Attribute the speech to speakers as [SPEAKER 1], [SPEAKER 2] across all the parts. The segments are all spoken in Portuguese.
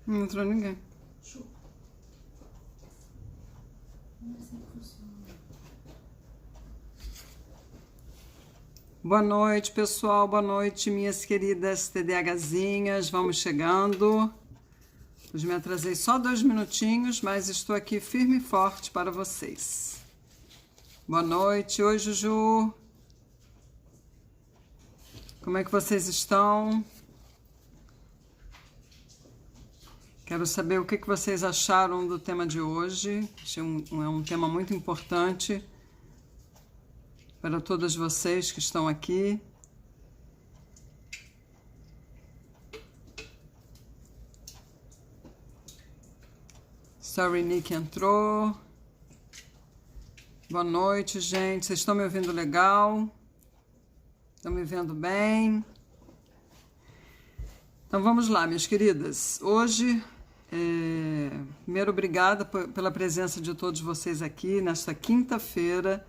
[SPEAKER 1] Não entrou ninguém. Boa noite, pessoal. Boa noite, minhas queridas TDAHzinhas. Vamos chegando. Hoje me atrasei só 2 minutinhos, mas estou aqui firme e forte para vocês. Boa noite. Oi, Juju. Como é que vocês estão? Quero saber o que vocês acharam do tema de hoje. É um tema muito importante para todas vocês que estão aqui. Sorry, Nick entrou. Boa noite, gente. Vocês estão me ouvindo legal? Estão me vendo bem? Então vamos lá, minhas queridas. Hoje, primeiro, obrigada pela presença de todos vocês aqui nesta quinta-feira,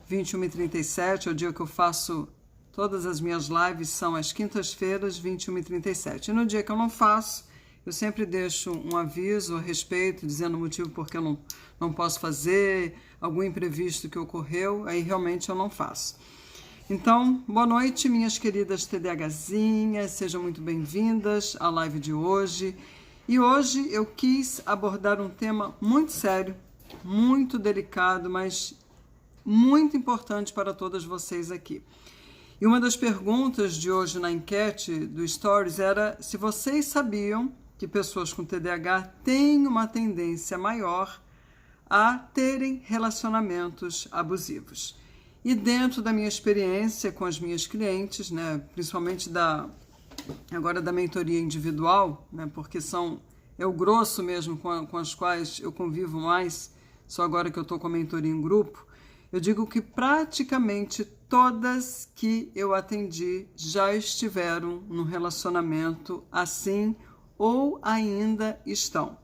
[SPEAKER 1] 21h37, é o dia que eu faço todas as minhas lives, são as quintas-feiras, 21h37. E no dia que eu não faço, eu sempre deixo um aviso a respeito, dizendo o motivo porque eu não posso fazer, algum imprevisto que ocorreu, aí realmente eu não faço. Então, boa noite, minhas queridas TDAHzinhas, sejam muito bem-vindas à live de hoje. E hoje eu quis abordar um tema muito sério, muito delicado, mas muito importante para todas vocês aqui. E uma das perguntas de hoje na enquete do Stories era se vocês sabiam que pessoas com TDAH têm uma tendência maior a terem relacionamentos abusivos. E dentro da minha experiência com as minhas clientes, né, principalmente agora da mentoria individual, né, porque é o grosso mesmo com as quais eu convivo mais, só agora que eu estou com a mentoria em grupo, eu digo que praticamente todas que eu atendi já estiveram num relacionamento assim ou ainda estão.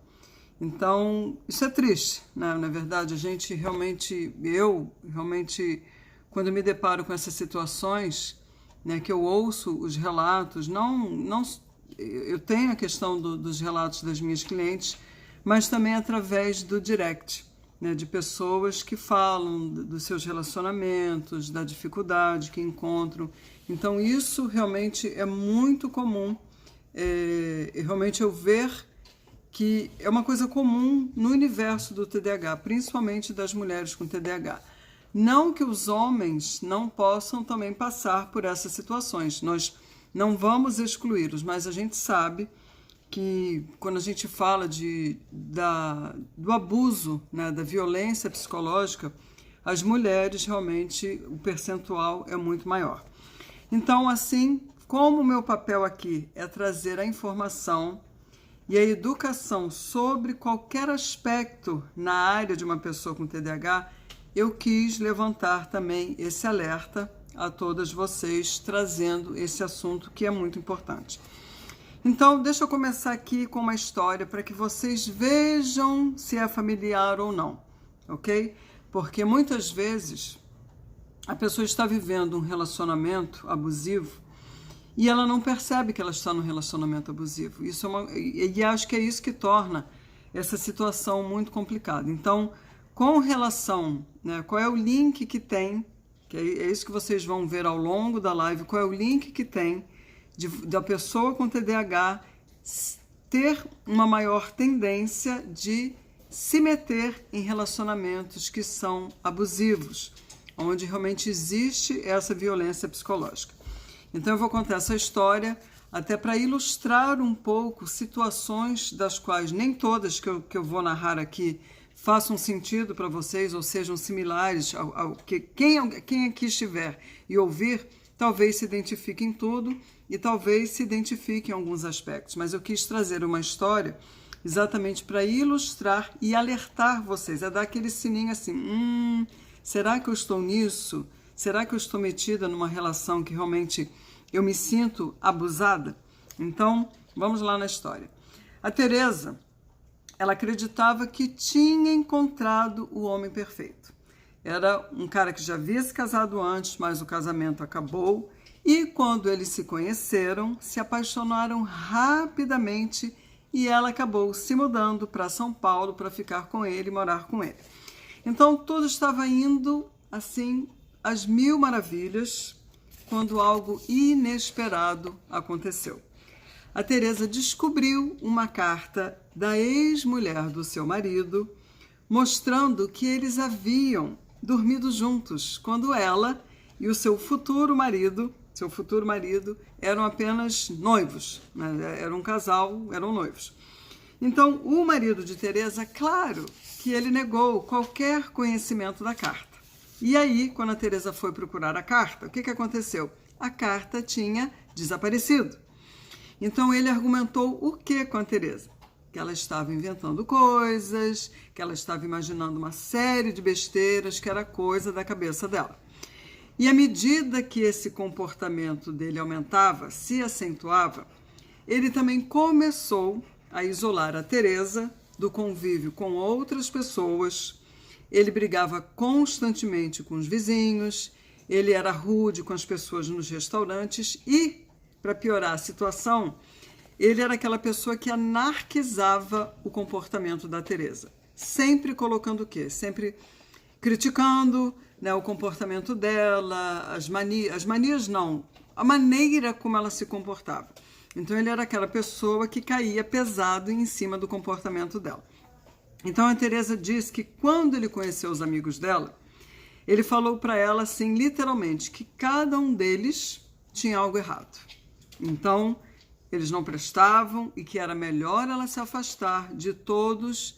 [SPEAKER 1] Então, isso é triste, né? Na verdade, eu realmente, quando me deparo com essas situações, né, que eu ouço os relatos, eu tenho a questão dos relatos das minhas clientes, mas também através do direct, né, de pessoas que falam dos seus relacionamentos, da dificuldade que encontram. Então, isso realmente é muito comum, realmente eu ver que é uma coisa comum no universo do TDAH, principalmente das mulheres com TDAH. Não que os homens não possam também passar por essas situações, nós não vamos excluí-los, mas a gente sabe que quando a gente fala do abuso, né, da violência psicológica, as mulheres realmente, o percentual é muito maior. Então, assim, como o meu papel aqui é trazer a informação e a educação sobre qualquer aspecto na área de uma pessoa com TDAH, eu quis levantar também esse alerta a todas vocês, trazendo esse assunto que é muito importante. Então, deixa eu começar aqui com uma história para que vocês vejam se é familiar ou não, ok? Porque muitas vezes a pessoa está vivendo um relacionamento abusivo e ela não percebe que ela está num relacionamento abusivo. E acho que é isso que torna essa situação muito complicada. Então, com relação, né, qual é o link que tem, que é isso que vocês vão ver ao longo da live, qual é o link que tem da pessoa com TDAH ter uma maior tendência de se meter em relacionamentos que são abusivos, onde realmente existe essa violência psicológica. Então eu vou contar essa história até para ilustrar um pouco situações das quais nem todas que eu vou narrar aqui façam sentido para vocês ou sejam similares ao que quem aqui estiver e ouvir talvez se identifique em tudo e talvez se identifique em alguns aspectos. Mas eu quis trazer uma história exatamente para ilustrar e alertar vocês, dar aquele sininho assim, será que eu estou nisso? Será que eu estou metida numa relação que realmente eu me sinto abusada? Então, vamos lá na história. A Teresa, ela acreditava que tinha encontrado o homem perfeito. Era um cara que já havia se casado antes, mas o casamento acabou. E quando eles se conheceram, se apaixonaram rapidamente e ela acabou se mudando para São Paulo para ficar com ele e morar com ele. Então, tudo estava indo assim às mil maravilhas quando algo inesperado aconteceu. A Teresa descobriu uma carta da ex-mulher do seu marido, mostrando que eles haviam dormido juntos, quando ela e o seu futuro marido eram apenas noivos, né? Era um casal, eram noivos. Então, o marido de Teresa, claro que ele negou qualquer conhecimento da carta. E aí, quando a Teresa foi procurar a carta, o que aconteceu? A carta tinha desaparecido. Então, ele argumentou o que com a Teresa? Que ela estava inventando coisas, que ela estava imaginando uma série de besteiras, que era coisa da cabeça dela. E à medida que esse comportamento dele aumentava, se acentuava, ele também começou a isolar a Teresa do convívio com outras pessoas. Ele brigava constantemente com os vizinhos, ele era rude com as pessoas nos restaurantes e, para piorar a situação, ele era aquela pessoa que anarquizava o comportamento da Teresa. Sempre colocando o quê? Sempre criticando, né, o comportamento dela, as manias não, a maneira como ela se comportava. Então ele era aquela pessoa que caía pesado em cima do comportamento dela. Então a Teresa diz que quando ele conheceu os amigos dela, ele falou para ela assim, literalmente, que cada um deles tinha algo errado. Então, eles não prestavam e que era melhor ela se afastar de todos,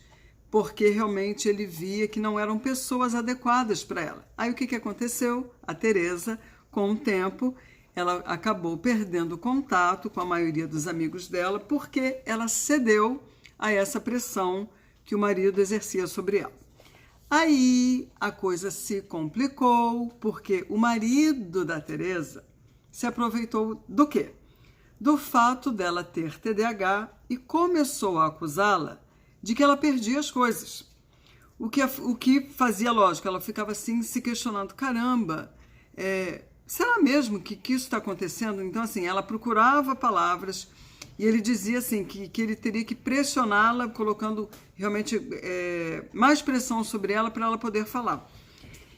[SPEAKER 1] porque realmente ele via que não eram pessoas adequadas para ela. Aí o que aconteceu? A Teresa, com o tempo, ela acabou perdendo contato com a maioria dos amigos dela, porque ela cedeu a essa pressão que o marido exercia sobre ela. Aí a coisa se complicou, porque o marido da Teresa se aproveitou do quê? Do fato dela ter TDAH e começou a acusá-la de que ela perdia as coisas. O que fazia lógico, ela ficava assim se questionando, caramba, será mesmo que isso está acontecendo? Então assim, ela procurava palavras e ele dizia assim que ele teria que pressioná-la, colocando realmente mais pressão sobre ela para ela poder falar.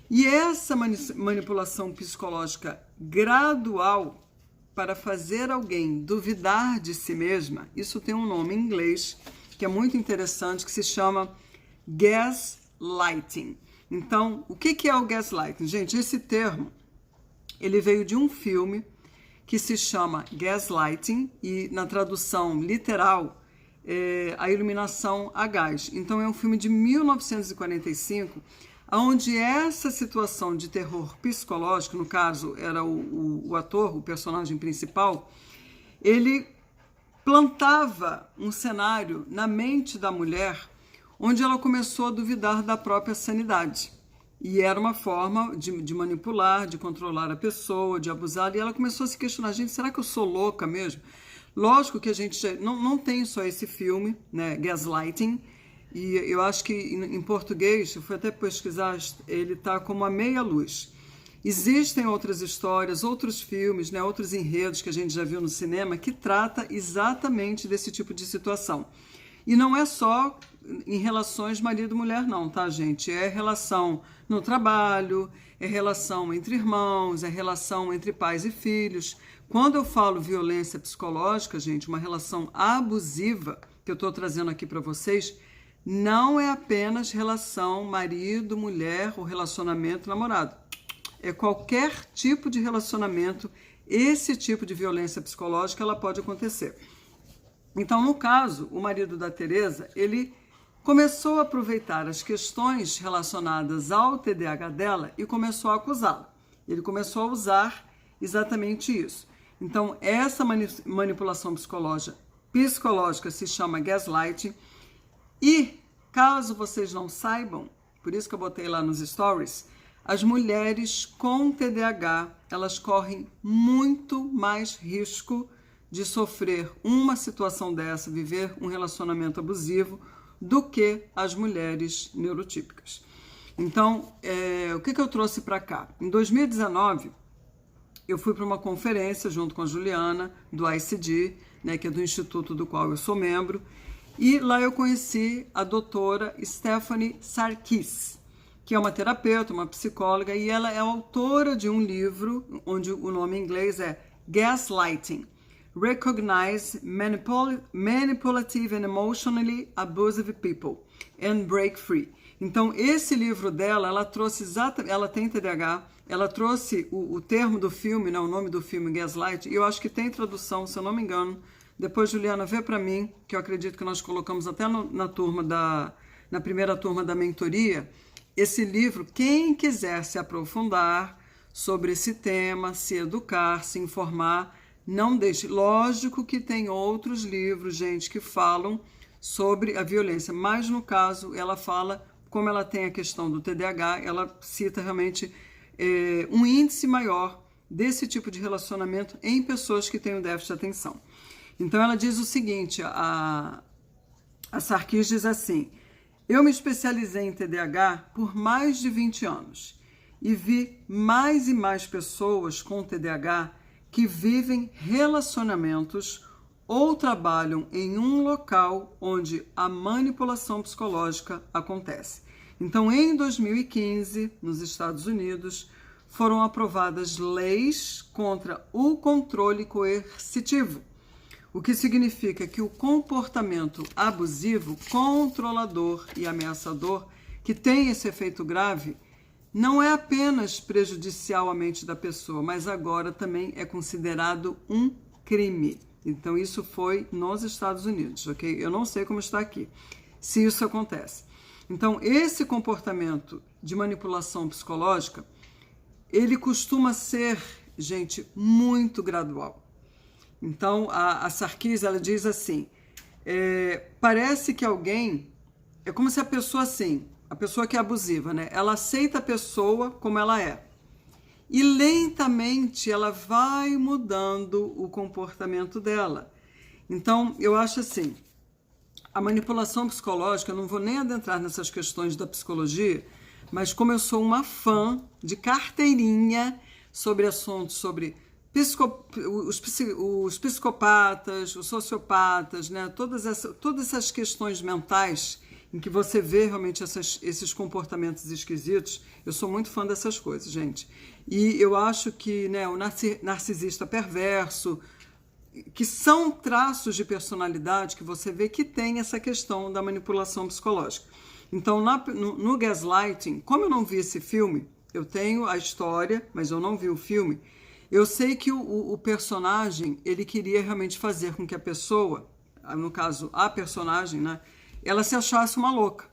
[SPEAKER 1] E essa manipulação psicológica gradual para fazer alguém duvidar de si mesma, isso tem um nome em inglês que é muito interessante, que se chama gaslighting. Então, o que é o gaslighting? Gente, esse termo, ele veio de um filme que se chama Gaslighting e na tradução literal é a iluminação a gás. Então, é um filme de 1945, onde essa situação de terror psicológico, no caso era o ator, o personagem principal, ele plantava um cenário na mente da mulher onde ela começou a duvidar da própria sanidade. E era uma forma de manipular, de controlar a pessoa, de abusar. E ela começou a se questionar, gente, será que eu sou louca mesmo? Lógico que a gente não tem só esse filme, né, Gaslighting, e eu acho que em português, eu fui até pesquisar, ele está como A Meia Luz. Existem outras histórias, outros filmes, né, outros enredos que a gente já viu no cinema que trata exatamente desse tipo de situação. E não é só em relações marido-mulher não, tá, gente? É relação no trabalho, é relação entre irmãos, é relação entre pais e filhos. Quando eu falo violência psicológica, gente, uma relação abusiva, que eu estou trazendo aqui para vocês, não é apenas relação marido-mulher ou relacionamento namorado. É qualquer tipo de relacionamento, esse tipo de violência psicológica, ela pode acontecer. Então, no caso, o marido da Teresa, ele começou a aproveitar as questões relacionadas ao TDAH dela e começou a acusá-la. Ele começou a usar exatamente isso. Então, essa manipulação psicológica se chama gaslighting. E, caso vocês não saibam, por isso que eu botei lá nos stories, as mulheres com TDAH, elas correm muito mais risco de sofrer uma situação dessa, viver um relacionamento abusivo, do que as mulheres neurotípicas. Então, o que eu trouxe para cá? Em 2019, eu fui para uma conferência junto com a Juliana, do ICD, né, que é do instituto do qual eu sou membro, e lá eu conheci a doutora Stephanie Sarkis, que é uma terapeuta, uma psicóloga, e ela é autora de um livro, onde o nome em inglês é Gaslighting, Recognize Manipulative and Emotionally Abusive People and Break Free. Então, esse livro dela, ela trouxe ela tem TDAH, ela trouxe o termo do filme, né, o nome do filme Gaslight, e eu acho que tem tradução, se eu não me engano. Depois, Juliana, vê para mim, que eu acredito que nós colocamos até na primeira turma da mentoria, esse livro. Quem quiser se aprofundar sobre esse tema, se educar, se informar, não deixe. Lógico que tem outros livros, gente, que falam sobre a violência, mas no caso ela fala, como ela tem a questão do TDAH, ela cita realmente um índice maior desse tipo de relacionamento em pessoas que têm um déficit de atenção. Então ela diz o seguinte, a Sarkis diz assim: eu me especializei em TDAH por mais de 20 anos e vi mais e mais pessoas com TDAH que vivem relacionamentos ou trabalham em um local onde a manipulação psicológica acontece. Então, em 2015, nos Estados Unidos, foram aprovadas leis contra o controle coercitivo, o que significa que o comportamento abusivo, controlador e ameaçador, que tem esse efeito grave, não é apenas prejudicial à mente da pessoa, mas agora também é considerado um crime. Então, isso foi nos Estados Unidos, ok? Eu não sei como está aqui, se isso acontece. Então, esse comportamento de manipulação psicológica, ele costuma ser, gente, muito gradual. Então, a Sarkis, ela diz assim, parece que alguém, é como se a pessoa assim, a pessoa que é abusiva, né? Ela aceita a pessoa como ela é. E lentamente ela vai mudando o comportamento dela. Então, eu acho assim, a manipulação psicológica, eu não vou nem adentrar nessas questões da psicologia, mas como eu sou uma fã de carteirinha sobre assuntos sobre os psicopatas, os sociopatas, né? Todas essas questões mentais em que você vê realmente esses comportamentos esquisitos, eu sou muito fã dessas coisas, gente. E eu acho que, né, o narcisista perverso, que são traços de personalidade que você vê que tem essa questão da manipulação psicológica. Então, no Gaslighting, como eu não vi esse filme, eu tenho a história, mas eu não vi o filme, eu sei que o personagem, ele queria realmente fazer com que a pessoa, no caso, a personagem, né, ela se achasse uma louca,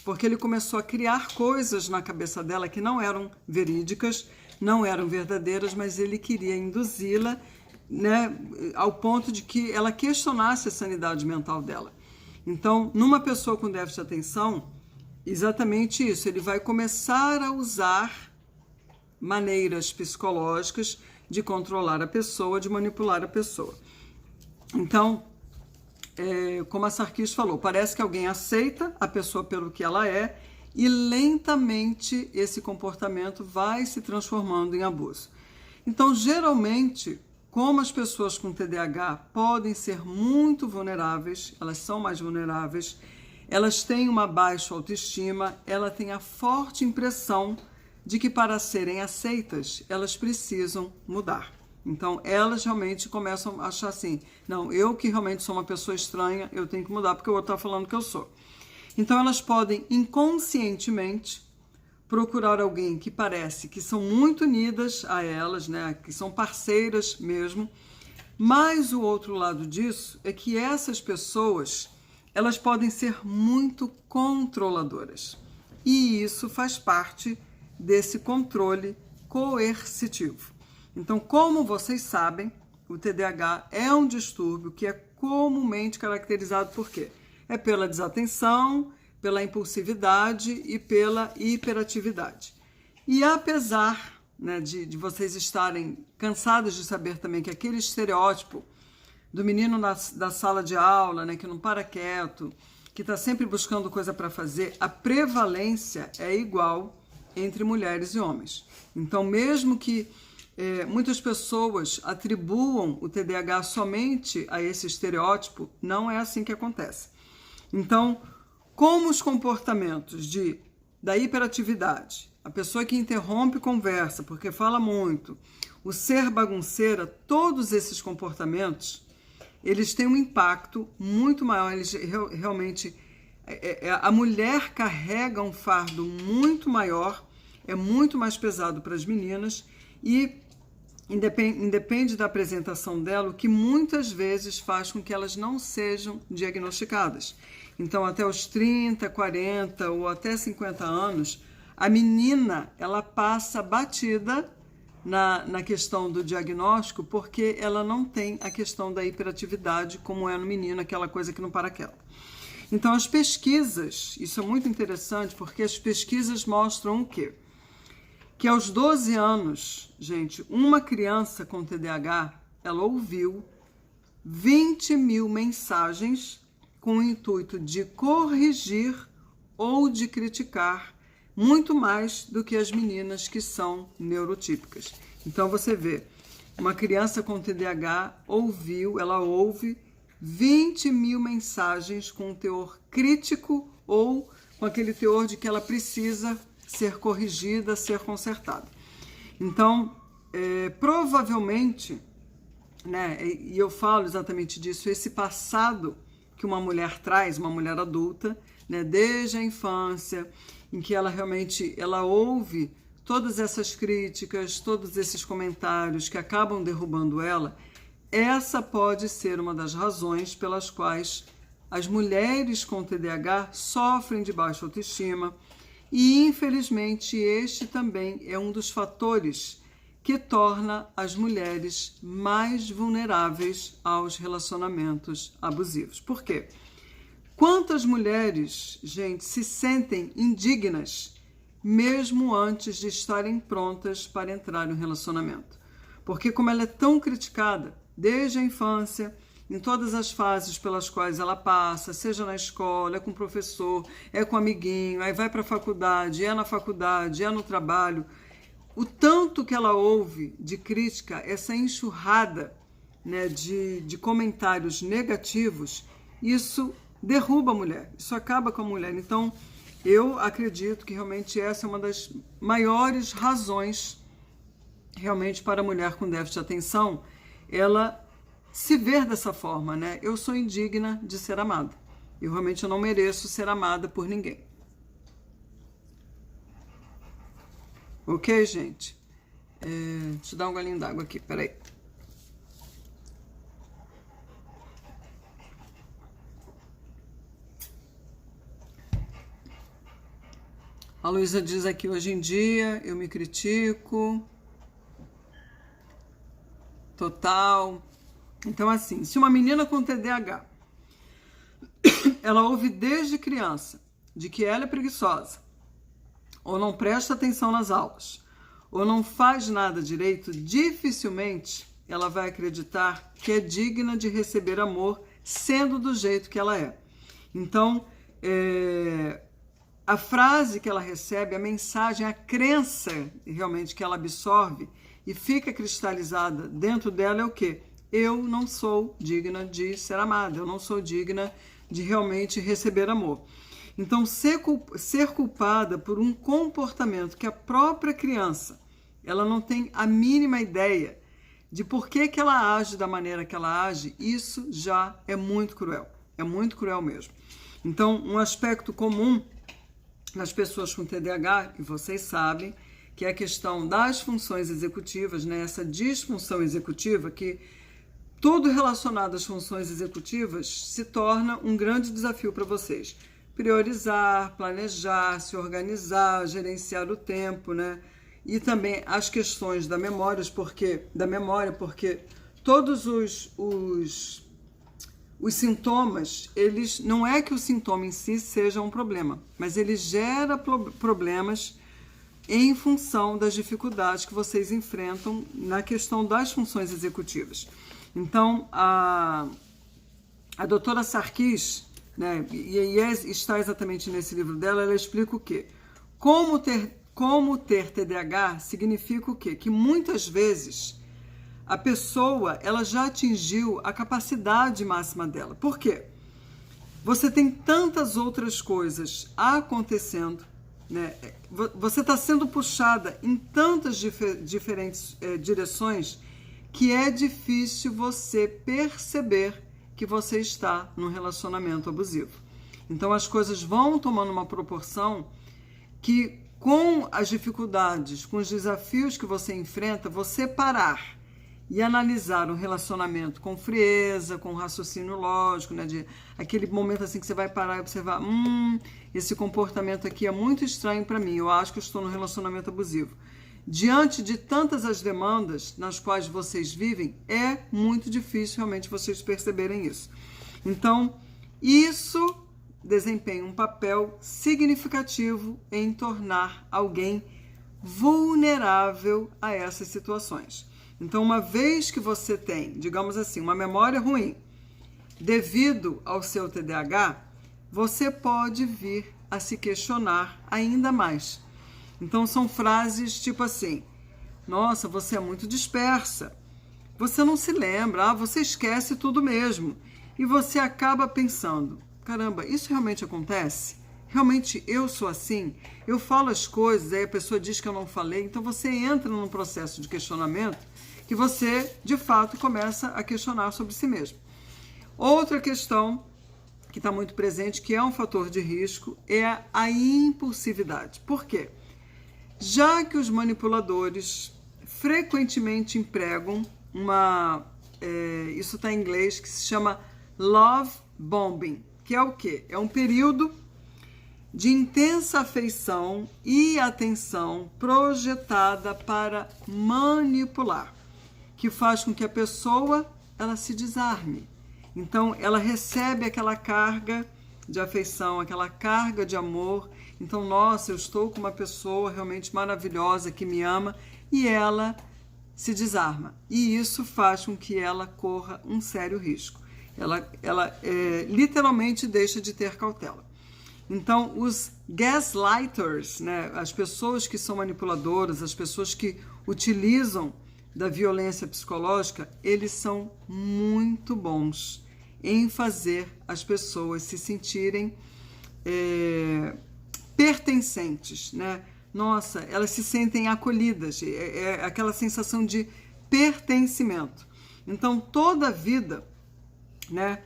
[SPEAKER 1] porque ele começou a criar coisas na cabeça dela que não eram verídicas, não eram verdadeiras, mas ele queria induzi-la, né, ao ponto de que ela questionasse a sanidade mental dela. Então, numa pessoa com déficit de atenção, exatamente isso, ele vai começar a usar maneiras psicológicas de controlar a pessoa, de manipular a pessoa. Então, como a Sarkis falou, parece que alguém aceita a pessoa pelo que ela é e lentamente esse comportamento vai se transformando em abuso. Então, geralmente, como as pessoas com TDAH podem ser muito vulneráveis, elas são mais vulneráveis, elas têm uma baixa autoestima, ela tem a forte impressão de que para serem aceitas, elas precisam mudar. Então, elas realmente começam a achar assim, não, eu que realmente sou uma pessoa estranha, eu tenho que mudar porque o outro está falando que eu sou. Então, elas podem inconscientemente procurar alguém que parece que são muito unidas a elas, né, que são parceiras mesmo, mas o outro lado disso é que essas pessoas, elas podem ser muito controladoras. E isso faz parte desse controle coercitivo. Então, como vocês sabem, o TDAH é um distúrbio que é comumente caracterizado por quê? É pela desatenção, pela impulsividade e pela hiperatividade. E apesar, né, de vocês estarem cansados de saber também que aquele estereótipo do menino da sala de aula, né, que não para quieto, que está sempre buscando coisa para fazer, a prevalência é igual entre mulheres e homens. Então, mesmo que muitas pessoas atribuam o TDAH somente a esse estereótipo, não é assim que acontece. Então, como os comportamentos da hiperatividade, a pessoa que interrompe conversa porque fala muito, o ser bagunceira, todos esses comportamentos, eles têm um impacto muito maior. Eles realmente, a mulher carrega um fardo muito maior, é muito mais pesado para as meninas e independe da apresentação dela, o que muitas vezes faz com que elas não sejam diagnosticadas. Então, até os 30, 40 ou até 50 anos, a menina, ela passa batida na questão do diagnóstico porque ela não tem a questão da hiperatividade como é no menino, aquela coisa que não para quieta. Então, as pesquisas, isso é muito interessante porque as pesquisas mostram o quê? Que aos 12 anos, gente, uma criança com TDAH, ela ouviu 20 mil mensagens com o intuito de corrigir ou de criticar muito mais do que as meninas que são neurotípicas. Então, você vê, uma criança com TDAH ela ouve 20 mil mensagens com um teor crítico ou com aquele teor de que ela precisa ser corrigida, ser consertada. Então, provavelmente, né, e eu falo exatamente disso, esse passado que uma mulher traz, uma mulher adulta, né, desde a infância, em que ela ouve todas essas críticas, todos esses comentários que acabam derrubando ela, essa pode ser uma das razões pelas quais as mulheres com TDAH sofrem de baixa autoestima e, infelizmente, este também é um dos fatores que torna as mulheres mais vulneráveis aos relacionamentos abusivos. Por quê? Quantas mulheres, gente, se sentem indignas mesmo antes de estarem prontas para entrar em um relacionamento? Porque como ela é tão criticada desde a infância, em todas as fases pelas quais ela passa, seja na escola, é com o professor, é com o amiguinho, aí vai para a faculdade, é na faculdade, é no trabalho, o tanto que ela ouve de crítica, essa enxurrada, né, de comentários negativos, isso derruba a mulher, isso acaba com a mulher. Então, eu acredito que realmente essa é uma das maiores razões realmente para a mulher com déficit de atenção, ela se ver dessa forma, né? Eu sou indigna de ser amada. Eu realmente não mereço ser amada por ninguém. Ok, gente? Deixa eu dar um golinho d'água aqui, peraí. A Luísa diz aqui, hoje em dia eu me critico. Total. Então, assim, se uma menina com TDAH, ela ouve desde criança de que ela é preguiçosa, ou não presta atenção nas aulas, ou não faz nada direito, dificilmente ela vai acreditar que é digna de receber amor, sendo do jeito que ela é. Então, a frase que ela recebe, a mensagem, a crença realmente que ela absorve e fica cristalizada dentro dela é o quê? Eu não sou digna de ser amada, eu não sou digna de realmente receber amor. Então, ser culpada por um comportamento que a própria criança, ela não tem a mínima ideia de por que ela age da maneira que ela age, isso já é muito cruel mesmo. Então, um aspecto comum nas pessoas com TDAH, e vocês sabem, que é a questão das funções executivas, né? Essa disfunção executiva que tudo relacionado às funções executivas se torna um grande desafio para vocês. Priorizar, planejar, se organizar, gerenciar o tempo, né? e também as questões da memória, porque todos os sintomas, eles não é que o sintoma em si seja um problema, mas ele gera problemas em função das dificuldades que vocês enfrentam na questão das funções executivas. Então, a doutora Sarkis, né, e está exatamente nesse livro dela, ela explica o quê? Como ter TDAH significa o quê? Que muitas vezes a pessoa ela já atingiu a capacidade máxima dela. Por quê? Você tem tantas outras coisas acontecendo, né? Você está sendo puxada em tantas diferentes direções que é difícil você perceber que você está num relacionamento abusivo. Então as coisas vão tomando uma proporção que, com as dificuldades, com os desafios que você enfrenta, você parar e analisar um relacionamento com frieza, com raciocínio lógico, né, de aquele momento assim que você vai parar e observar, esse comportamento aqui é muito estranho para mim, eu acho que eu estou num relacionamento abusivo. Diante de tantas as demandas nas quais vocês vivem, é muito difícil realmente vocês perceberem isso. Então, isso desempenha um papel significativo em tornar alguém vulnerável a essas situações. Então, uma vez que você tem, digamos assim, uma memória ruim devido ao seu TDAH, você pode vir a se questionar ainda mais. Então, são frases tipo assim, nossa, você é muito dispersa, você não se lembra, você esquece tudo mesmo. E você acaba pensando, caramba, isso realmente acontece? Realmente eu sou assim? Eu falo as coisas, aí a pessoa diz que eu não falei, então você entra num processo de questionamento que você, de fato, começa a questionar sobre si mesmo. Outra questão que está muito presente, que é um fator de risco, é a impulsividade. Por quê? Já que os manipuladores frequentemente empregam isso está em inglês, que se chama love bombing, que é o quê? É um período de intensa afeição e atenção projetada para manipular, que faz com que a pessoa ela se desarme. Então, ela recebe aquela carga de afeição, aquela carga de amor. Então, nossa, eu estou com uma pessoa realmente maravilhosa que me ama, e ela se desarma. E isso faz com que ela corra um sério risco. Ela literalmente deixa de ter cautela. Então, os gaslighters, né, as pessoas que são manipuladoras, as pessoas que utilizam da violência psicológica, eles são muito bons em fazer as pessoas se sentirem pertencentes, né? Nossa, elas se sentem acolhidas, é aquela sensação de pertencimento. Então, toda a vida, né,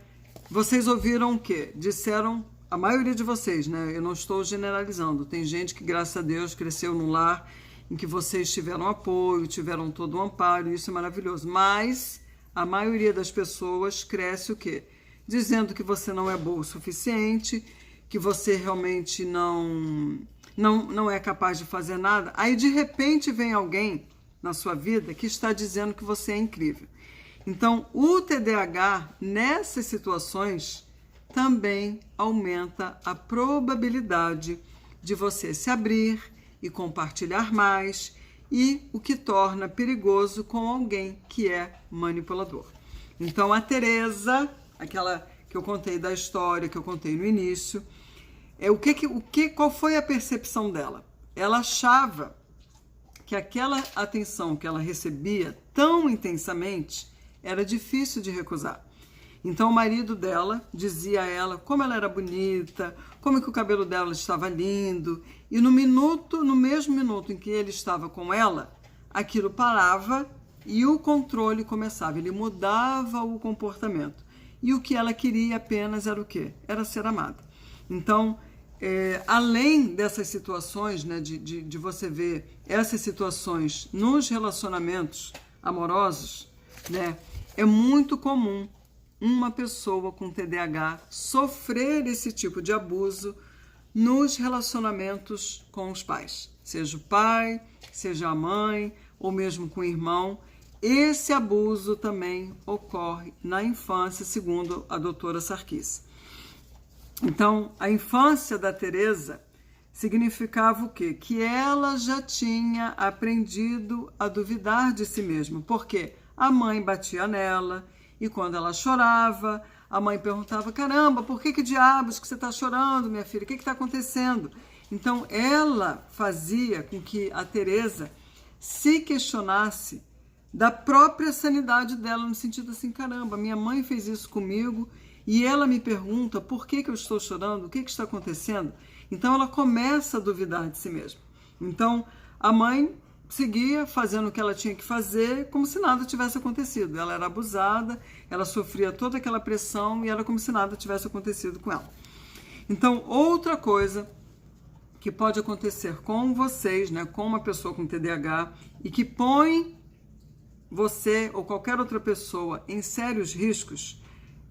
[SPEAKER 1] vocês ouviram o quê? Disseram, a maioria de vocês, né? Eu não estou generalizando, tem gente que, graças a Deus, cresceu num lar em que vocês tiveram apoio, tiveram todo o amparo, isso é maravilhoso. Mas a maioria das pessoas cresce o quê? Dizendo que você não é boa o suficiente, que você realmente não é capaz de fazer nada. Aí, de repente, vem alguém na sua vida que está dizendo que você é incrível. Então, o TDAH, nessas situações, também aumenta a probabilidade de você se abrir e compartilhar mais, e o que torna perigoso com alguém que é manipulador. Então, a Teresa, aquela que eu contei da história, que eu contei no início, qual foi a percepção dela? Ela achava que aquela atenção que ela recebia tão intensamente era difícil de recusar. Então o marido dela dizia a ela como ela era bonita, como que o cabelo dela estava lindo, e no mesmo minuto em que ele estava com ela, aquilo parava e o controle começava, ele mudava o comportamento. E o que ela queria apenas era o quê? Era ser amada. Então, além dessas situações, né, de você ver essas situações nos relacionamentos amorosos, né, é muito comum uma pessoa com TDAH sofrer esse tipo de abuso nos relacionamentos com os pais. Seja o pai, seja a mãe ou mesmo com o irmão, esse abuso também ocorre na infância, segundo a doutora Sarkis. Então, a infância da Teresa significava o quê? Que ela já tinha aprendido a duvidar de si mesma, porque a mãe batia nela e quando ela chorava, a mãe perguntava, caramba, por que diabos que você está chorando, minha filha? O que está acontecendo? Então, ela fazia com que a Teresa se questionasse da própria sanidade dela, no sentido assim, caramba, minha mãe fez isso comigo e ela me pergunta por que eu estou chorando, o que está acontecendo? Então, ela começa a duvidar de si mesma. Então, a mãe seguia fazendo o que ela tinha que fazer como se nada tivesse acontecido. Ela era abusada, ela sofria toda aquela pressão e era como se nada tivesse acontecido com ela. Então, outra coisa que pode acontecer com vocês, né, com uma pessoa com TDAH e que põe você ou qualquer outra pessoa em sérios riscos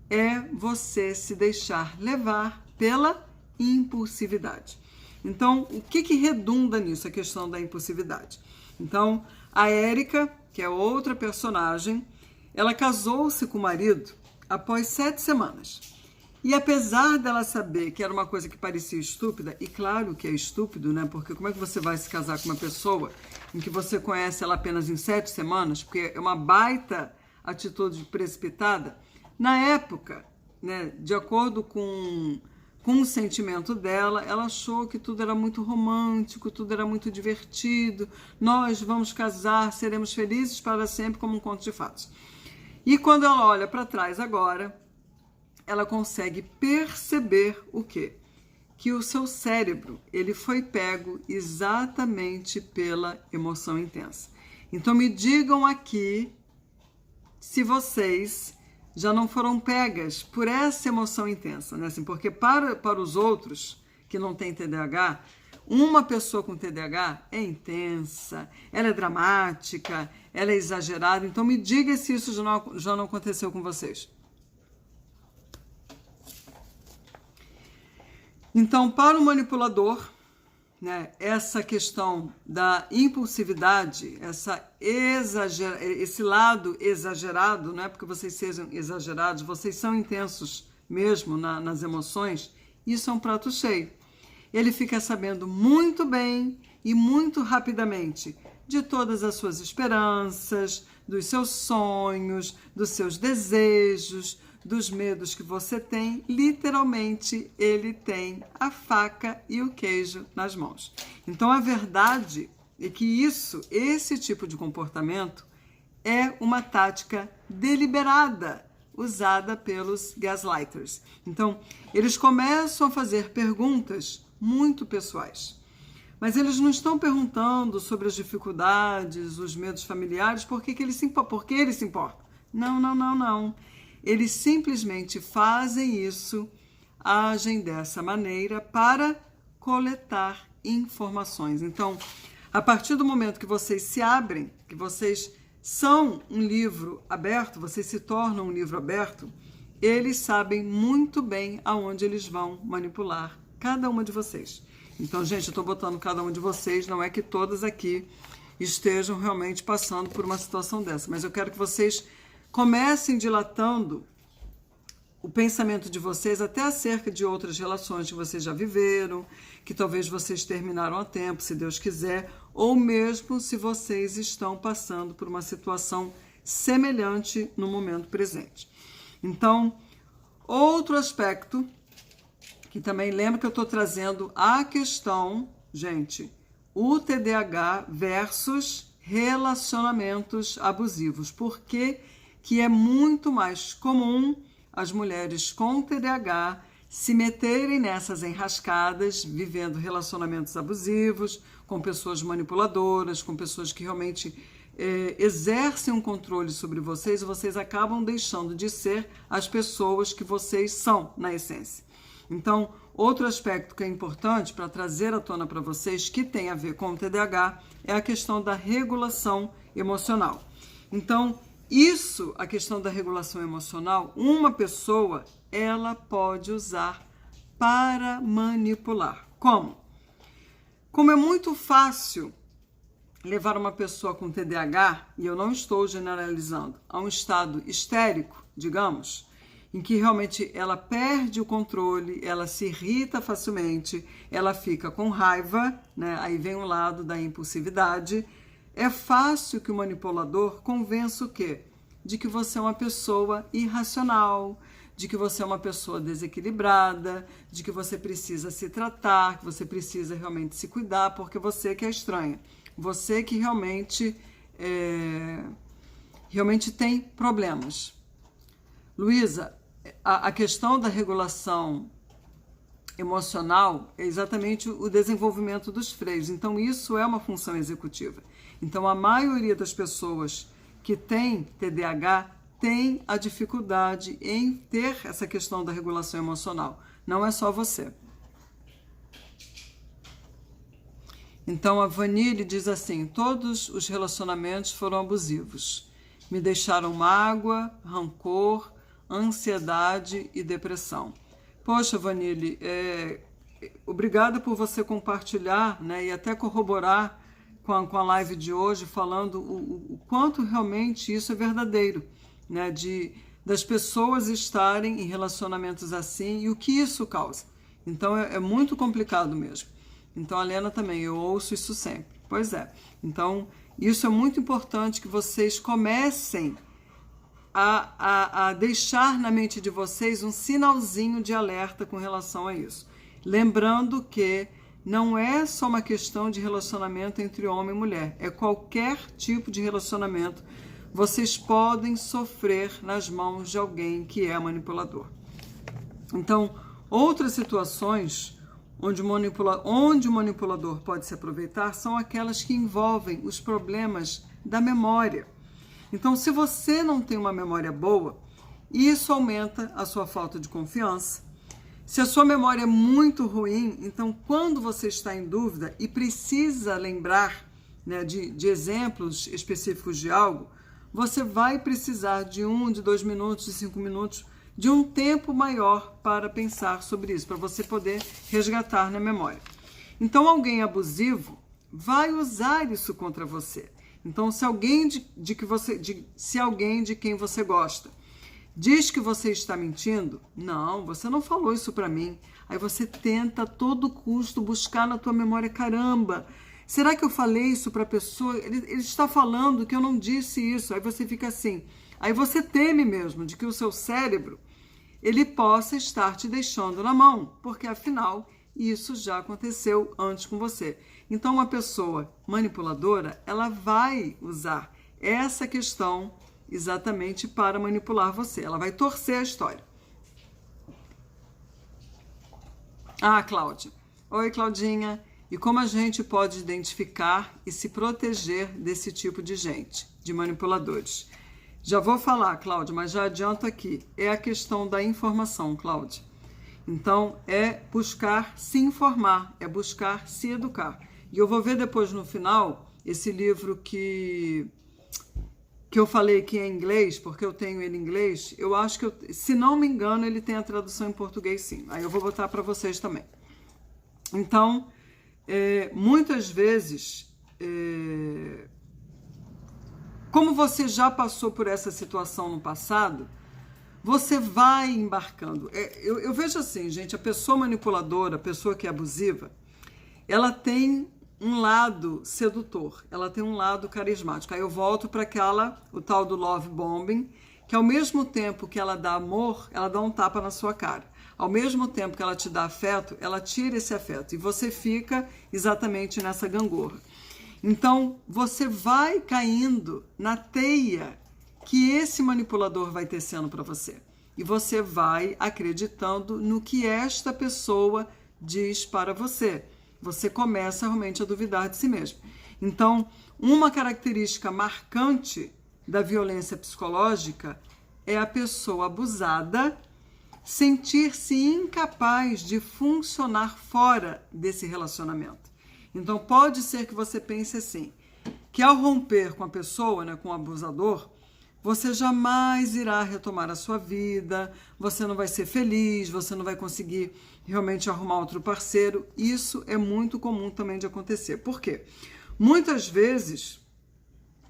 [SPEAKER 1] é você se deixar levar pela impulsividade. Então, o que redunda nisso, a questão da impulsividade? Então, a Érica, que é outra personagem, ela casou-se com o marido após 7 semanas. E apesar dela saber que era uma coisa que parecia estúpida, e claro que é estúpido, né? Porque como é que você vai se casar com uma pessoa em que você conhece ela apenas em 7 semanas? Porque é uma baita atitude precipitada. Na época, né, de acordo com o sentimento dela, ela achou que tudo era muito romântico, tudo era muito divertido, nós vamos casar, seremos felizes para sempre, como um conto de fadas. E quando ela olha para trás agora, ela consegue perceber o quê? Que o seu cérebro, ele foi pego exatamente pela emoção intensa. Então me digam aqui se vocês já não foram pegas por essa emoção intensa, né? Assim, porque para os outros que não têm TDAH, uma pessoa com TDAH é intensa, ela é dramática, ela é exagerada. Então me diga se isso já não aconteceu com vocês. Então, para o manipulador, né, essa questão da impulsividade, esse lado exagerado, não é porque vocês sejam exagerados, vocês são intensos mesmo nas emoções, isso é um prato cheio. Ele fica sabendo muito bem e muito rapidamente de todas as suas esperanças, dos seus sonhos, dos seus desejos, dos medos que você tem. Literalmente, ele tem a faca e o queijo nas mãos. Então, a verdade é que esse tipo de comportamento é uma tática deliberada usada pelos gaslighters. Então, eles começam a fazer perguntas muito pessoais. Mas eles não estão perguntando sobre as dificuldades, os medos familiares, por que eles se importam. Não. Eles simplesmente fazem isso, agem dessa maneira para coletar informações. Então, a partir do momento que vocês se abrem, que vocês são um livro aberto, vocês se tornam um livro aberto, eles sabem muito bem aonde eles vão manipular cada uma de vocês. Então, gente, eu estou botando cada um de vocês, não é que todas aqui estejam realmente passando por uma situação dessa, mas eu quero que vocês comecem dilatando o pensamento de vocês até acerca de outras relações que vocês já viveram, que talvez vocês terminaram a tempo, se Deus quiser, ou mesmo se vocês estão passando por uma situação semelhante no momento presente. Então, outro aspecto, que também lembra que eu estou trazendo a questão, gente, o TDAH versus relacionamentos abusivos. Por que é muito mais comum as mulheres com TDAH se meterem nessas enrascadas, vivendo relacionamentos abusivos, com pessoas manipuladoras, com pessoas que realmente exercem um controle sobre vocês, e vocês acabam deixando de ser as pessoas que vocês são, na essência. Então, outro aspecto que é importante para trazer à tona para vocês, que tem a ver com o TDAH, é a questão da regulação emocional. Então, a questão da regulação emocional, uma pessoa, ela pode usar para manipular. Como? Como é muito fácil levar uma pessoa com TDAH, e eu não estou generalizando, a um estado histérico, digamos, em que realmente ela perde o controle, ela se irrita facilmente, ela fica com raiva, né? Aí vem o lado da impulsividade. É fácil que o manipulador convença o quê? De que você é uma pessoa irracional, de que você é uma pessoa desequilibrada, de que você precisa se tratar, que você precisa realmente se cuidar, porque você que é estranha. Você que realmente tem problemas. Luísa, a questão da regulação emocional é exatamente o desenvolvimento dos freios. Então, isso é uma função executiva. Então, a maioria das pessoas que tem TDAH tem a dificuldade em ter essa questão da regulação emocional. Não é só você. Então, a Vanille diz assim: todos os relacionamentos foram abusivos. Me deixaram mágoa, rancor, ansiedade e depressão. Poxa, Vanille, obrigada por você compartilhar, né, e até corroborar com a live de hoje, falando o quanto realmente isso é verdadeiro, né, das pessoas estarem em relacionamentos assim e o que isso causa. Então, é muito complicado mesmo. Então, a Lena também, eu ouço isso sempre. Pois é. Então, isso é muito importante que vocês comecem a deixar na mente de vocês um sinalzinho de alerta com relação a isso. Lembrando que não é só uma questão de relacionamento entre homem e mulher, é qualquer tipo de relacionamento. Vocês podem sofrer nas mãos de alguém que é manipulador. Então, outras situações onde o manipulador pode se aproveitar são aquelas que envolvem os problemas da memória. Então, se você não tem uma memória boa, isso aumenta a sua falta de confiança. Se a sua memória é muito ruim, então quando você está em dúvida e precisa lembrar, né, de exemplos específicos de algo, você vai precisar de 1, de 2 minutos, de 5 minutos, de um tempo maior para pensar sobre isso, para você poder resgatar na memória. Então, alguém abusivo vai usar isso contra você. Então, se alguém se alguém de quem você gosta diz que você está mentindo, não, você não falou isso para mim. Aí você tenta a todo custo buscar na tua memória, caramba, será que eu falei isso para a pessoa? Ele está falando que eu não disse isso. Aí você fica assim. Aí você teme mesmo de que o seu cérebro ele possa estar te deixando na mão, porque afinal isso já aconteceu antes com você. Então, uma pessoa manipuladora, ela vai usar essa questão exatamente para manipular você. Ela vai torcer a história. Ah, Cláudia. Oi, Claudinha. E como a gente pode identificar e se proteger desse tipo de gente, de manipuladores? Já vou falar, Cláudia, mas já adianto aqui. É a questão da informação, Cláudia. Então, é buscar se informar, é buscar se educar. E eu vou ver depois no final esse livro que eu falei aqui em inglês, porque eu tenho ele em inglês. Eu acho que, se não me engano, ele tem a tradução em português, sim. Aí eu vou botar para vocês também. Então, muitas vezes, como você já passou por essa situação no passado, você vai embarcando. Eu vejo assim, gente, a pessoa manipuladora, a pessoa que é abusiva, ela tem um lado sedutor, ela tem um lado carismático. Aí eu volto para o tal do love bombing, que ao mesmo tempo que ela dá amor, ela dá um tapa na sua cara. Ao mesmo tempo que ela te dá afeto, ela tira esse afeto. E você fica exatamente nessa gangorra. Então, você vai caindo na teia que esse manipulador vai tecendo para você. E você vai acreditando no que esta pessoa diz para você. Você começa realmente a duvidar de si mesmo. Então, uma característica marcante da violência psicológica é a pessoa abusada sentir-se incapaz de funcionar fora desse relacionamento. Então, pode ser que você pense assim, que ao romper com a pessoa, né, com o abusador, você jamais irá retomar a sua vida, você não vai ser feliz, você não vai conseguir realmente arrumar outro parceiro. Isso é muito comum também de acontecer. Por quê? Muitas vezes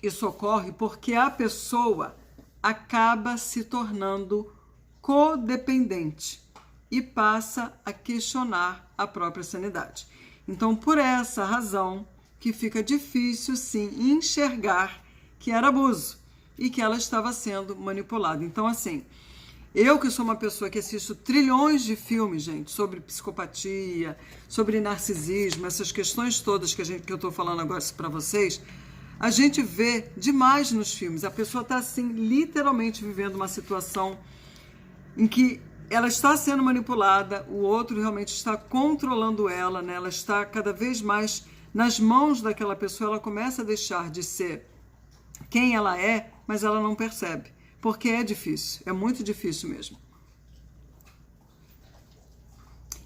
[SPEAKER 1] isso ocorre porque a pessoa acaba se tornando codependente e passa a questionar a própria sanidade. Então, por essa razão que fica difícil, sim, enxergar que era abuso e que ela estava sendo manipulada. Então, assim, eu que sou uma pessoa que assisto trilhões de filmes, gente, sobre psicopatia, sobre narcisismo, essas questões todas que eu estou falando agora para vocês, a gente vê demais nos filmes. A pessoa está, assim, literalmente vivendo uma situação em que ela está sendo manipulada, o outro realmente está controlando ela, né? Ela está cada vez mais nas mãos daquela pessoa, ela começa a deixar de ser quem ela é, mas ela não percebe, porque é difícil, é muito difícil mesmo.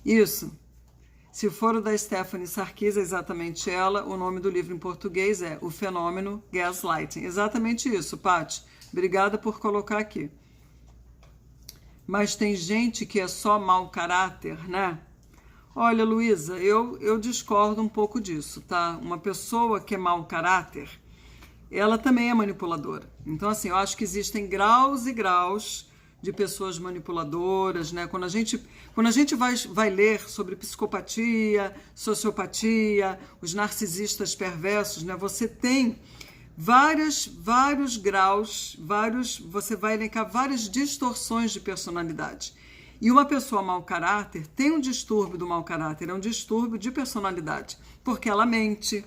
[SPEAKER 1] Isso. Se for o da Stephanie Sarkis, é exatamente ela, o nome do livro em português é O Fenômeno Gaslighting. Exatamente isso, Paty. Obrigada por colocar aqui. Mas tem gente que é só mau caráter, né? Olha, Luísa, eu discordo um pouco disso, tá? Uma pessoa que é mau caráter, ela também é manipuladora. Então, assim, eu acho que existem graus e graus de pessoas manipuladoras, né? Quando a gente vai ler sobre psicopatia, sociopatia, os narcisistas perversos, né? Você tem vários graus, você vai elencar várias distorções de personalidade. E uma pessoa mau caráter tem um distúrbio do mau caráter, é um distúrbio de personalidade, porque ela mente,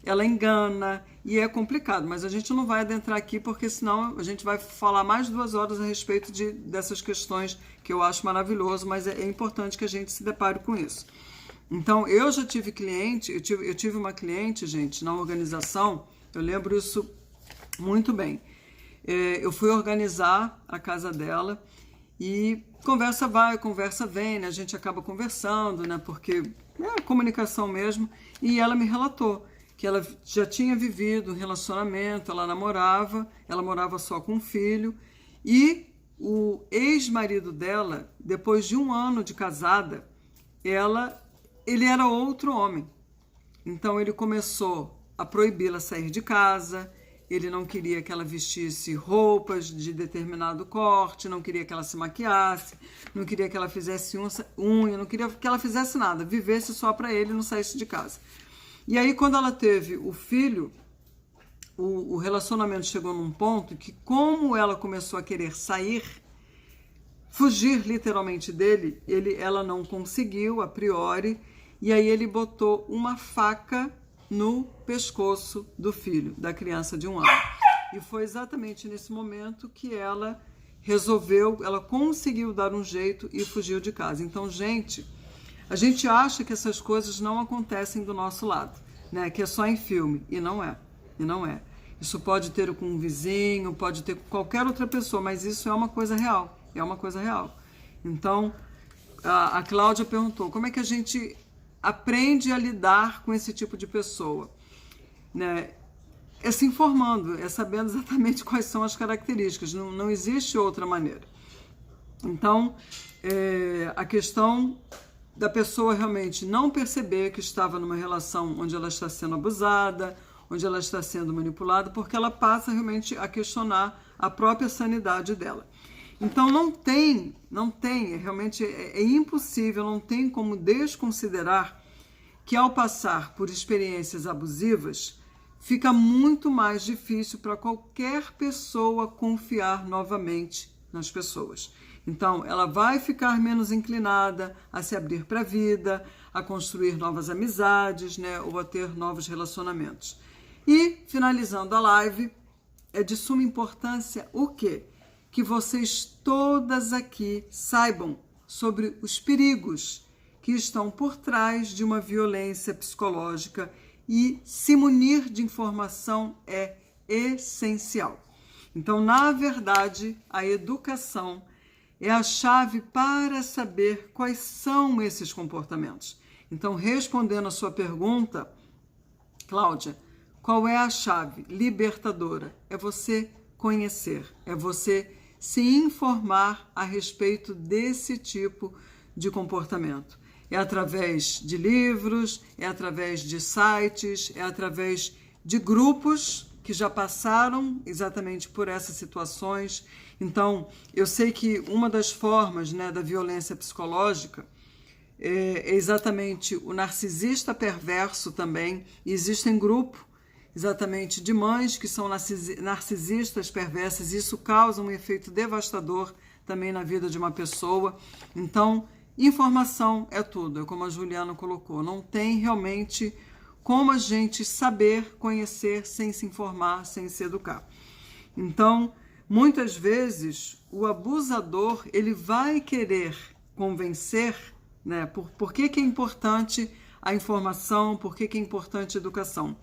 [SPEAKER 1] ela engana, e é complicado, mas a gente não vai adentrar aqui, porque senão a gente vai falar mais de 2 horas a respeito dessas questões, que eu acho maravilhoso, mas é importante que a gente se depare com isso. Então, eu já tive cliente, eu tive uma cliente, gente, na organização, eu lembro isso muito bem. Eu fui organizar a casa dela e conversa vai, conversa vem, né? A gente acaba conversando, né? Porque é comunicação mesmo. E ela me relatou que ela já tinha vivido um relacionamento, ela morava só com um filho, e o ex-marido dela, depois de 1 ano de casada, ele era outro homem. Então ele começou a proibi-la sair de casa, ele não queria que ela vestisse roupas de determinado corte, não queria que ela se maquiasse, não queria que ela fizesse unha, não queria que ela fizesse nada, vivesse só para ele e não saísse de casa. E aí, quando ela teve o filho, o relacionamento chegou num ponto que, como ela começou a querer sair, fugir literalmente dele, ela não conseguiu a priori, e aí ele botou uma faca no pescoço do filho, da criança de 1 ano. E foi exatamente nesse momento que ela conseguiu dar um jeito e fugiu de casa. Então, a gente acha que essas coisas não acontecem do nosso lado, né? Que é só em filme, e não é. Isso pode ter com um vizinho, pode ter com qualquer outra pessoa, mas isso é uma coisa real, Então, a Cláudia perguntou, como é que a gente aprende a lidar com esse tipo de pessoa, né? É se informando, é sabendo exatamente quais são as características, não existe outra maneira. Então, a questão da pessoa realmente não perceber que estava numa relação onde ela está sendo abusada, onde ela está sendo manipulada, porque ela passa realmente a questionar a própria sanidade dela. Então realmente é impossível, não tem como desconsiderar que ao passar por experiências abusivas, fica muito mais difícil para qualquer pessoa confiar novamente nas pessoas. Então, ela vai ficar menos inclinada a se abrir para a vida, a construir novas amizades, né, ou a ter novos relacionamentos. E, finalizando a live, é de suma importância o quê? Que vocês todas aqui saibam sobre os perigos que estão por trás de uma violência psicológica, e se munir de informação é essencial. Então, na verdade, a educação é a chave para saber quais são esses comportamentos. Então, respondendo a sua pergunta, Cláudia, qual é a chave libertadora? É você conhecer, é você se informar a respeito desse tipo de comportamento. É através de livros, é através de sites, é através de grupos que já passaram exatamente por essas situações. Então, eu sei que uma das formas, né, da violência psicológica é exatamente o narcisista perverso também. E existem grupos exatamente de mães que são narcisistas perversas, e isso causa um efeito devastador também na vida de uma pessoa. Então, informação é tudo, é como a Juliana colocou, não tem realmente como a gente saber, conhecer sem se informar, sem se educar. Então, muitas vezes, o abusador, ele vai querer convencer, né, por que é importante a informação, por que é importante a educação.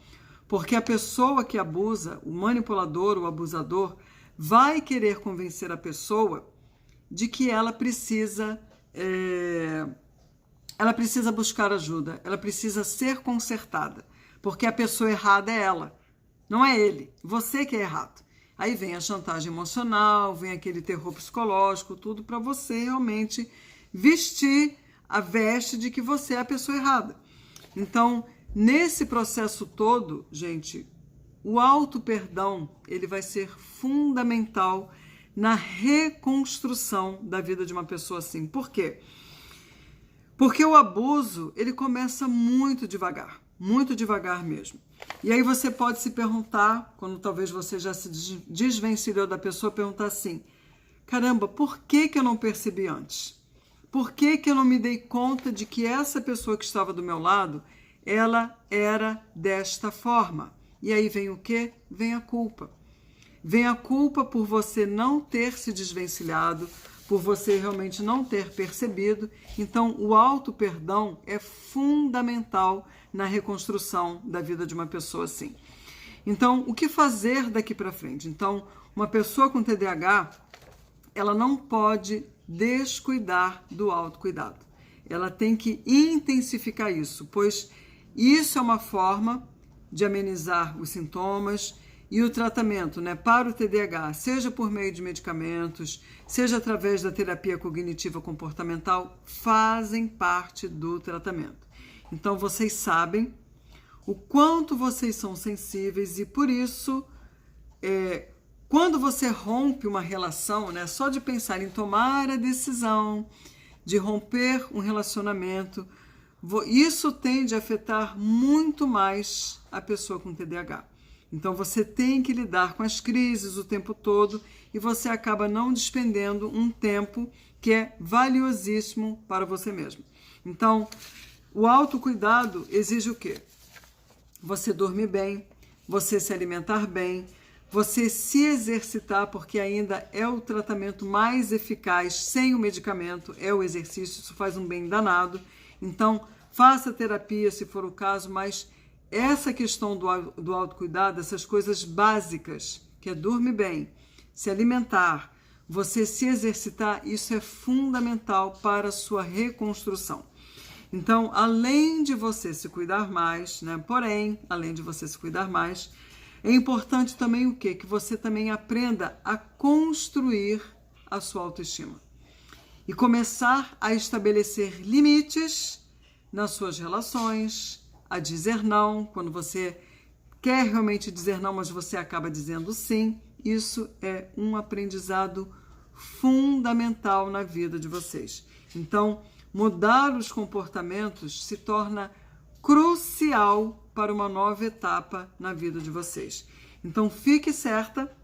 [SPEAKER 1] Porque a pessoa que abusa, o manipulador, o abusador, vai querer convencer a pessoa de que ela precisa buscar ajuda, ela precisa ser consertada, porque a pessoa errada é ela, não é ele, você que é errado. Aí vem a chantagem emocional, vem aquele terror psicológico, tudo para você realmente vestir a veste de que você é a pessoa errada. Então, nesse processo todo, gente, o auto-perdão, ele vai ser fundamental na reconstrução da vida de uma pessoa assim. Por quê? Porque o abuso, ele começa muito devagar mesmo. E aí você pode se perguntar, quando talvez você já se desvencilhou da pessoa, perguntar assim, caramba, por que eu não percebi antes? Por que eu não me dei conta de que essa pessoa que estava do meu lado, ela era desta forma? E aí vem o quê? Vem a culpa. Vem a culpa por você não ter se desvencilhado, por você realmente não ter percebido. Então, o auto-perdão é fundamental na reconstrução da vida de uma pessoa assim. Então, o que fazer daqui para frente? Então, uma pessoa com TDAH, ela não pode descuidar do autocuidado. Ela tem que intensificar isso, pois isso é uma forma de amenizar os sintomas. E o tratamento, né, para o TDAH, seja por meio de medicamentos, seja através da terapia cognitiva comportamental, fazem parte do tratamento. Então, vocês sabem o quanto vocês são sensíveis e, por isso, quando você rompe uma relação, né, só de pensar em tomar a decisão de romper um relacionamento, isso tende a afetar muito mais a pessoa com TDAH. Então, você tem que lidar com as crises o tempo todo e você acaba não despendendo um tempo que é valiosíssimo para você mesmo. Então, o autocuidado exige o quê? Você dormir bem, você se alimentar bem, você se exercitar, porque ainda é o tratamento mais eficaz sem o medicamento, é o exercício, isso faz um bem danado. Então, faça terapia se for o caso, mas essa questão do autocuidado, essas coisas básicas, que é dormir bem, se alimentar, você se exercitar, isso é fundamental para a sua reconstrução. Então, além de você se cuidar mais, né? Porém, além de você se cuidar mais, é importante também o quê? Que você também aprenda a construir a sua autoestima. E começar a estabelecer limites nas suas relações, a dizer não, quando você quer realmente dizer não, mas você acaba dizendo sim. Isso é um aprendizado fundamental na vida de vocês. Então, mudar os comportamentos se torna crucial para uma nova etapa na vida de vocês. Então, fique certa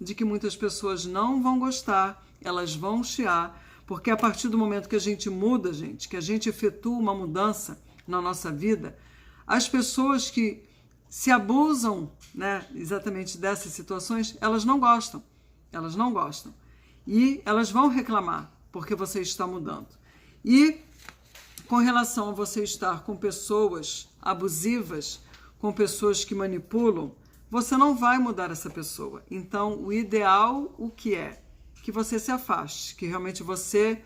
[SPEAKER 1] de que muitas pessoas não vão gostar, elas vão chiar, porque a partir do momento que a gente muda, gente, que a gente efetua uma mudança na nossa vida, as pessoas que se abusam, né, exatamente dessas situações, elas não gostam. E elas vão reclamar, porque você está mudando. E com relação a você estar com pessoas abusivas, com pessoas que manipulam, você não vai mudar essa pessoa. Então, o ideal, o que é? Que você se afaste, que realmente você...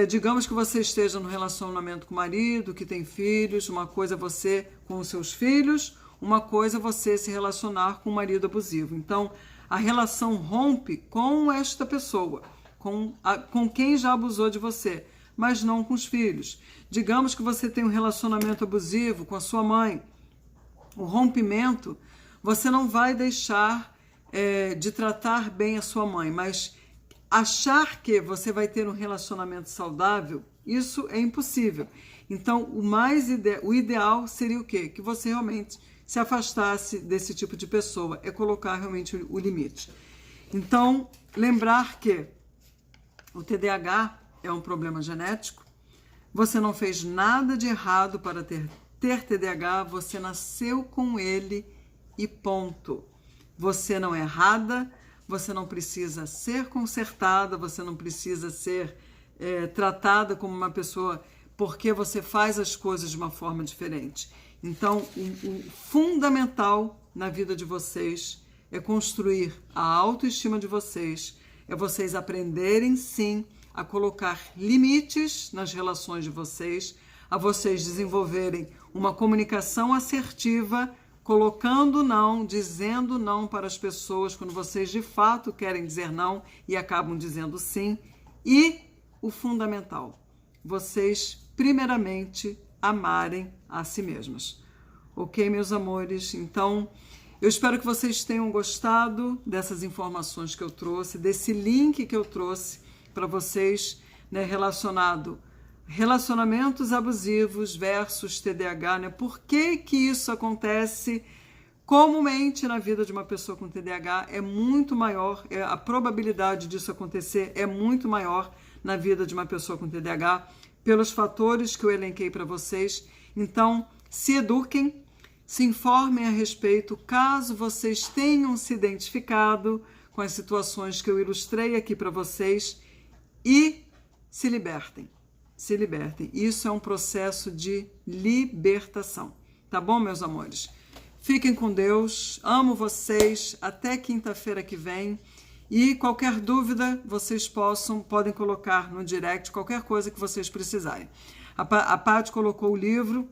[SPEAKER 1] digamos que você esteja no relacionamento com o marido, que tem filhos, uma coisa é você com os seus filhos, uma coisa é você se relacionar com o marido abusivo. Então, a relação rompe com esta pessoa, com quem já abusou de você. mas não com os filhos. Digamos que você tem um relacionamento abusivo com a sua mãe. O rompimento, você não vai deixar de tratar bem a sua mãe, mas achar que você vai ter um relacionamento saudável, isso é impossível. Então, o ideal seria o quê? Que você realmente se afastasse desse tipo de pessoa, é colocar realmente o limite. Então, lembrar que o TDAH é um problema genético, você não fez nada de errado para ter TDAH, você nasceu com ele e ponto. Você não é errada, você não precisa ser consertada, você não precisa ser tratada como uma pessoa porque você faz as coisas de uma forma diferente. Então, o fundamental na vida de vocês é construir a autoestima de vocês, é vocês aprenderem, sim, a colocar limites nas relações de vocês, a vocês desenvolverem uma comunicação assertiva, colocando não, dizendo não para as pessoas quando vocês de fato querem dizer não e acabam dizendo sim. E o fundamental, vocês primeiramente amarem a si mesmos. Ok, meus amores? Então, eu espero que vocês tenham gostado dessas informações que eu trouxe, desse link que eu trouxe para vocês, né, relacionado relacionamentos abusivos versus TDAH, né? Por que que isso acontece comumente na vida de uma pessoa com TDAH? É muito maior, a probabilidade disso acontecer é muito maior na vida de uma pessoa com TDAH, pelos fatores que eu elenquei para vocês. Então, se eduquem, se informem a respeito, caso vocês tenham se identificado com as situações que eu ilustrei aqui para vocês, e se libertem. Se libertem. Isso é um processo de libertação. Tá bom, meus amores? Fiquem com Deus. Amo vocês. Até quinta-feira que vem. E qualquer dúvida, vocês podem colocar no direct, qualquer coisa que vocês precisarem. A Paty colocou o livro,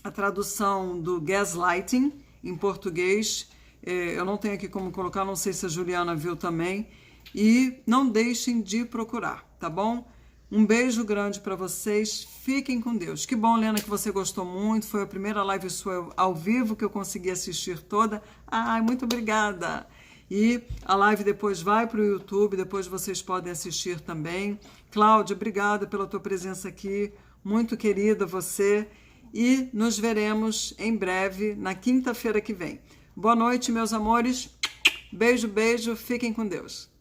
[SPEAKER 1] a tradução do Gaslighting, em português. Eu não tenho aqui como colocar, não sei se a Juliana viu também. E não deixem de procurar, tá bom? Um beijo grande para vocês. Fiquem com Deus. Que bom, Lena, que você gostou muito. Foi a primeira live sua ao vivo que eu consegui assistir toda. Ai, muito obrigada. E a live depois vai para o YouTube, depois vocês podem assistir também. Cláudia, obrigada pela tua presença aqui. Muito querida você. E nos veremos em breve, na quinta-feira que vem. Boa noite, meus amores. Beijo, beijo. Fiquem com Deus.